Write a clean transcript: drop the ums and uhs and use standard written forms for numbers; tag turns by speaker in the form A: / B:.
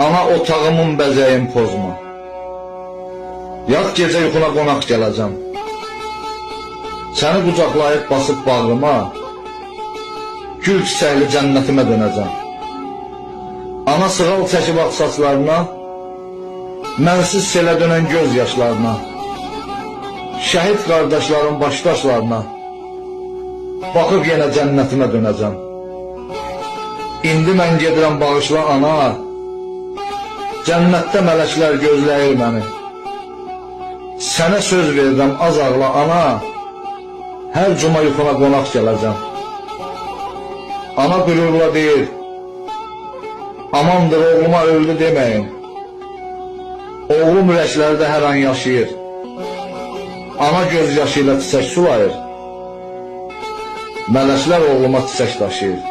A: Ana otağımın bəzəyin pozma. Yat gecə yuxuna qonaq gələcəm. Səni qucaqlayıb basıb bağrıma, gül çiçəkli cənnətimə dönəcəm. Ana sığal çəkib ağ saçlarına, mənsiz selə dönən göz yaşlarına, şəhid qardaşların başdaşlarına, baxıb yenə cənnətimə dönəcəm. İndi mən gedirəm bağışla ana, cənnətdə mələklər gözləyir məni. Sənə söz verirəm az ağla ana, hər cuma yuxuna qonaq gələcəm. Ana qürurla deyir, amandır oğluma öldü deməyin. Oğlum ürəklərdə hər an yaşayır. Ana göz yaşı ilə çiçək sulayır. Mələklər oğluma çiçək daşıyır.